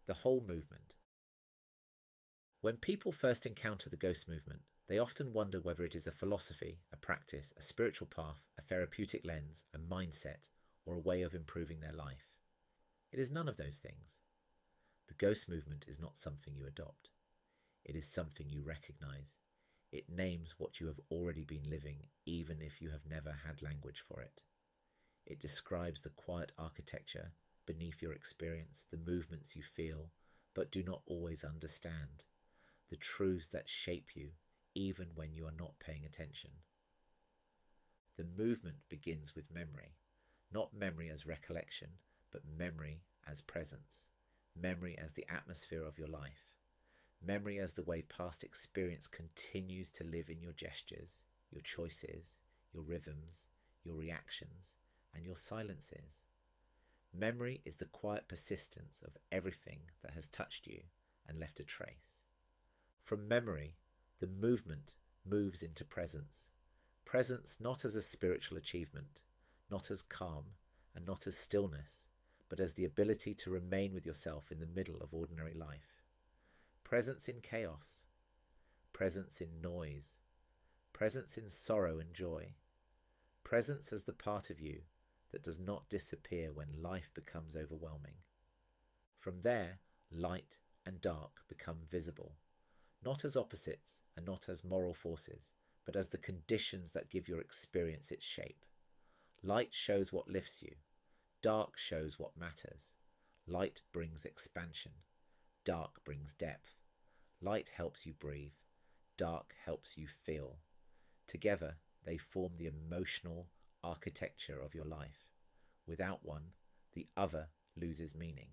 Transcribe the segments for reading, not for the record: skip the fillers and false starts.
The whole movement. When people first encounter the ghost movement, they often wonder whether it is a philosophy, a practice, a spiritual path, a therapeutic lens, a mindset, or a way of improving their life. It is none of those things. The ghost movement is not something you adopt. It is something you recognize. It names what you have already been living, even if you have never had language for it. It describes the quiet architecture beneath your experience, the movements you feel, but do not always understand, the truths that shape you, even when you are not paying attention. The movement begins with memory, not memory as recollection, but memory as presence, memory as the atmosphere of your life, memory as the way past experience continues to live in your gestures, your choices, your rhythms, your reactions, and your silences. Memory is the quiet persistence of everything that has touched you and left a trace. From memory, the movement moves into presence. Presence not as a spiritual achievement, not as calm, and not as stillness, but as the ability to remain with yourself in the middle of ordinary life. Presence in chaos, presence in noise, presence in sorrow and joy, presence as the part of you that does not disappear when life becomes overwhelming. From there, light and dark become visible, not as opposites and not as moral forces, but as the conditions that give your experience its shape. Light shows what lifts you. Dark shows what matters. Light brings expansion. Dark brings depth. Light helps you breathe. Dark helps you feel. Together, they form the emotional architecture of your life. Without one, the other loses meaning.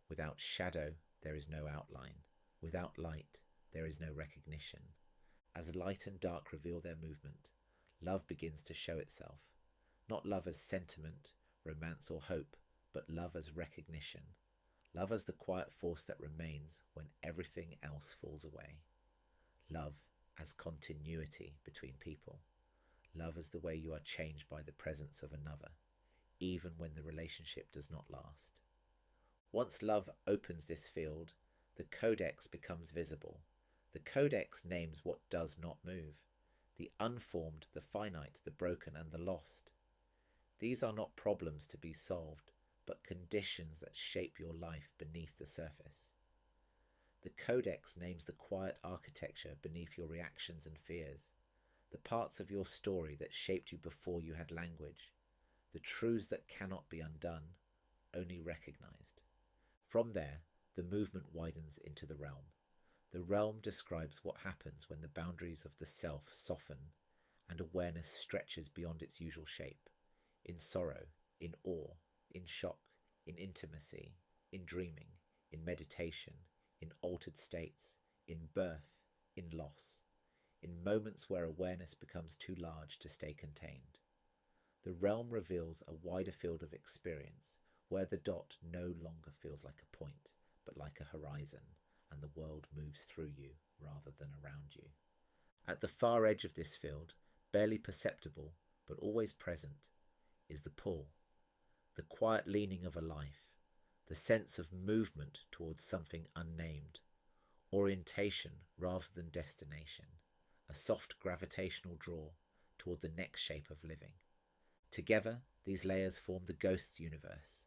Without shadow, there is no outline. Without light, there is no recognition. As light and dark reveal their movement, love begins to show itself. Not love as sentiment, romance or hope, but love as recognition. Love as the quiet force that remains when everything else falls away. Love as continuity between people. Love as the way you are changed by the presence of another, even when the relationship does not last. Once love opens this field, the codex becomes visible. The codex names what does not move, the unformed, the finite, the broken, and the lost. These are not problems to be solved, but conditions that shape your life beneath the surface. The codex names the quiet architecture beneath your reactions and fears, the parts of your story that shaped you before you had language, the truths that cannot be undone, only recognized. From there, the movement widens into the realm. The realm describes what happens when the boundaries of the self soften and awareness stretches beyond its usual shape, in sorrow, in awe, in shock, in intimacy, in dreaming, in meditation, in altered states, in birth, in loss, in moments where awareness becomes too large to stay contained. The realm reveals a wider field of experience, where the dot no longer feels like a point, but like a horizon, and the world moves through you rather than around you. At the far edge of this field, barely perceptible, but always present, is the pull, the quiet leaning of a life, the sense of movement towards something unnamed, orientation rather than destination, a soft gravitational draw toward the next shape of living. Together, these layers form the Ghosts universe,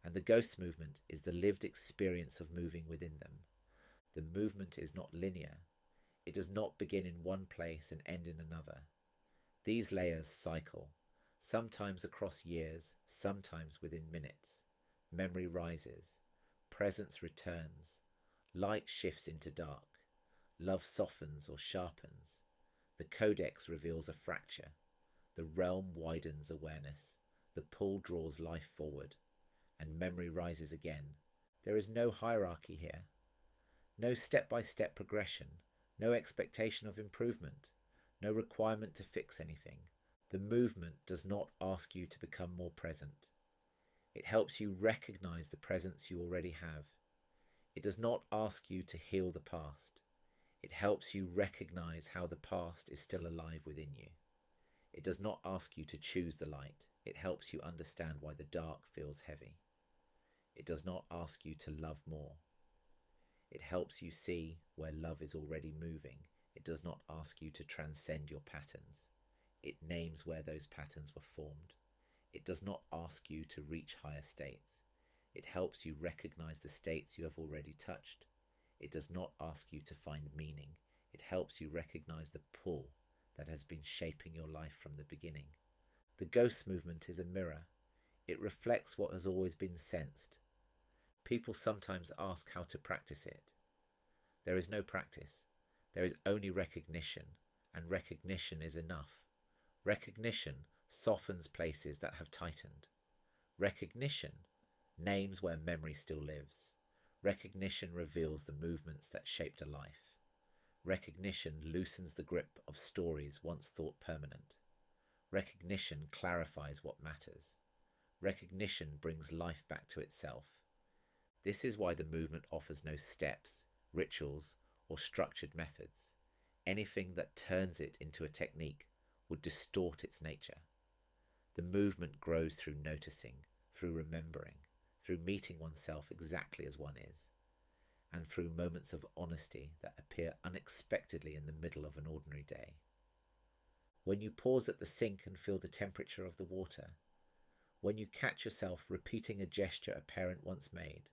and the Ghosts movement is the lived experience of moving within them. The movement is not linear. It does not begin in one place and end in another. These layers cycle, sometimes across years, sometimes within minutes. Memory rises, presence returns, light shifts into dark, love softens or sharpens. The codex reveals a fracture. The realm widens awareness. The pull draws life forward, and memory rises again. There is no hierarchy here. No step-by-step progression, no expectation of improvement, no requirement to fix anything. The movement does not ask you to become more present. It helps you recognize the presence you already have. It does not ask you to heal the past. It helps you recognize how the past is still alive within you. It does not ask you to choose the light. It helps you understand why the dark feels heavy. It does not ask you to love more. It helps you see where love is already moving. It does not ask you to transcend your patterns. It names where those patterns were formed. It does not ask you to reach higher states. It helps you recognize the states you have already touched. It does not ask you to find meaning. It helps you recognize the pull that has been shaping your life from the beginning. The ghost movement is a mirror. It reflects what has always been sensed. People sometimes ask how to practice it. There is no practice. There is only recognition, and recognition is enough. Recognition softens places that have tightened. Recognition names where memory still lives. Recognition reveals the movements that shaped a life. Recognition loosens the grip of stories once thought permanent. Recognition clarifies what matters. Recognition brings life back to itself. This is why the movement offers no steps, rituals, or structured methods. Anything that turns it into a technique would distort its nature. The movement grows through noticing, through remembering, through meeting oneself exactly as one is, and through moments of honesty that appear unexpectedly in the middle of an ordinary day. When you pause at the sink and feel the temperature of the water, when you catch yourself repeating a gesture a parent once made,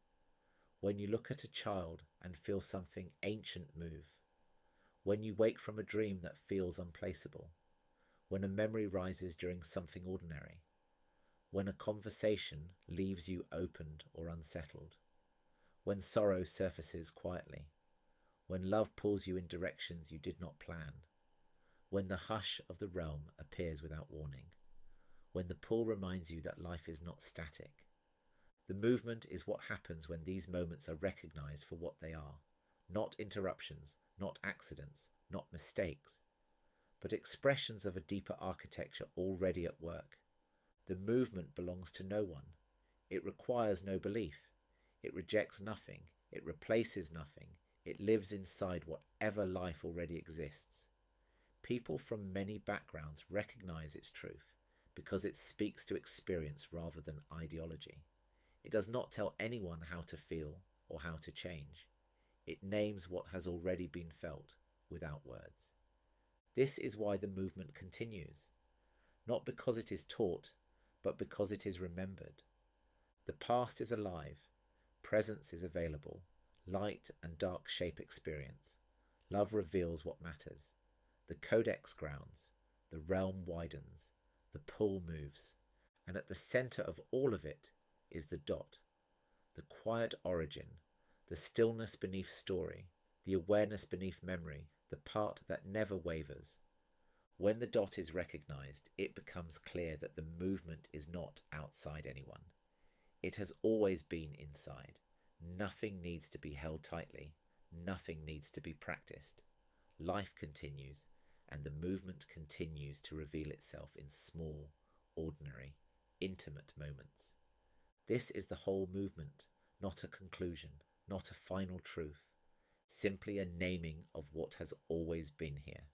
when you look at a child and feel something ancient move, when you wake from a dream that feels unplaceable, when a memory rises during something ordinary, when a conversation leaves you opened or unsettled, when sorrow surfaces quietly, when love pulls you in directions you did not plan, when the hush of the realm appears without warning, when the pull reminds you that life is not static. The movement is what happens when these moments are recognized for what they are, not interruptions, not accidents, not mistakes, but expressions of a deeper architecture already at work. The movement belongs to no one. It requires no belief. It rejects nothing. It replaces nothing. It lives inside whatever life already exists. People from many backgrounds recognize its truth because it speaks to experience rather than ideology. It does not tell anyone how to feel or how to change. It names what has already been felt without words. This is why the movement continues, not because it is taught, but because it is remembered. The past is alive, presence is available, light and dark shape experience. Love reveals what matters. The codex grounds, the realm widens, the pull moves, and at the center of all of it is the dot, the quiet origin, the stillness beneath story, the awareness beneath memory, the part that never wavers. When the dot is recognized, it becomes clear that the movement is not outside anyone. It has always been inside. Nothing needs to be held tightly. Nothing needs to be practiced. Life continues, and the movement continues to reveal itself in small, ordinary, intimate moments. This is the whole movement, not a conclusion, not a final truth, simply a naming of what has always been here.